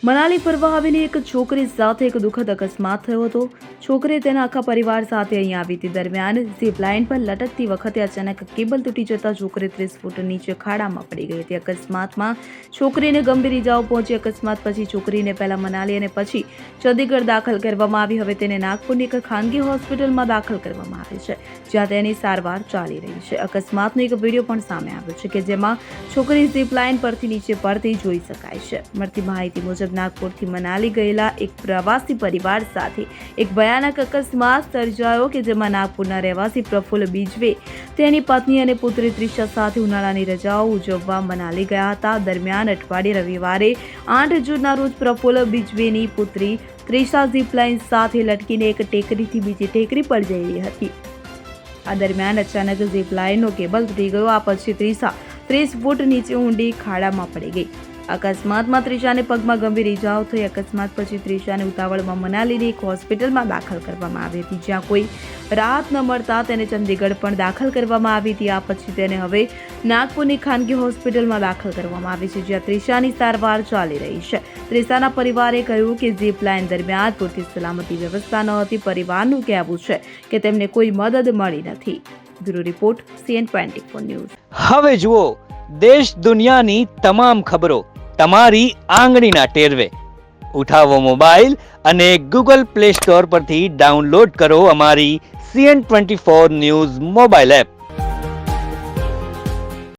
મનાલી ફરવા આવેલી એક છોકરી સાથે એક દુઃખદ અકસ્માત થયો હતો. છોકરી તેના આખા પરિવાર સાથે અહીં આવી હતી. દરમિયાન ઝીપ લાઇન પર લટકતી વખતે અચાનક કેબલ તૂટી જતા છોકરી 30 ફૂટ નીચે ખાડામાં પડી ગઈ હતી. અકસ્માતમાં છોકરીને ગંભીર ઇજાઓ પહોંચી. અકસ્માત પછી છોકરીને પહેલા મનાલી અને પછી ચંદીગઢ દાખલ કરવામાં આવી. હવે તેને નાગપુરની એક ખાનગી હોસ્પિટલમાં દાખલ કરવામાં આવી છે, જ્યાં તેની સારવાર ચાલી રહી છે. અકસ્માતનો એક વિડીયો પણ સામે આવ્યો છે કે જેમાં છોકરી ઝીપ લાઇન પરથી નીચે પડતી જોઈ શકાય છે. મળતી માહિતી મુજબ નાગપુરથી મનાલી ગયેલા એક પ્રવાસી પરિવાર સાથે એક ભયાનક અકસ્માત સર્જાયો કે જેમાં નાગપુરના રહેવાસી પ્રફુલ્લ બીજવે તેની પત્ની અને પુત્રી ત્રિષા સાથે ઉનાળાની રજાઓ ઉજવવા મનાલી ગયા હતા. દરમિયાન અઠવાડિયે રવિવારે 8 જૂનના રોજ પ્રફુલ્લ બીજવેની પુત્રી ત્રિષા ઝીપ લાઇન સાથે લટકીને એક ટેકરીથી બીજી ટેકરી પર જઈ રહી હતી. આ દરમિયાન અચાનક ઝીપ લાઇનનો કેબલ તૂટી ગયો. આ પછી ત્રિષા 30 ફૂટ નીચે ઊંડી ખાડામાં પડી ગઈ. અકસ્માતમાં ત્રિષાને પગમાં ગંભીર ઇજાઓ થઈ. અકસ્માત પછી ત્રિષાને ઉતાવળમાં મનાલીની એક હોસ્પિટલમાં દાખલ કરવામાં આવી હતી, જ્યાં કોઈ રાહત ન મળતા તેને ચંદીગઢ પણ દાખલ કરવામાં આવી હતી. આ પછી તેને હવે નાગપુરની ખાનગી હોસ્પિટલમાં દાખલ કરવામાં આવી છે, જ્યાં ત્રિષાની સારવાર ચાલી રહી છે. ત્રિષાના પરિવારે કહ્યું કે ઝીપ લાઇન દરમિયાન પૂરતી સલામતી વ્યવસ્થા ન હતી. પરિવારનું કહેવું છે કે તેમને કોઈ મદદ મળી નથી. Bureau report CN24 news. હવે જુઓ દેશ દુનિયાની તમામ ખબરો તમારી આંગળીના ટેરવે. ઉઠાવો મોબાઈલ અને Google Play Store પરથી ડાઉનલોડ કરો અમારી CN24 ન્યૂઝ મોબાઈલ એપ.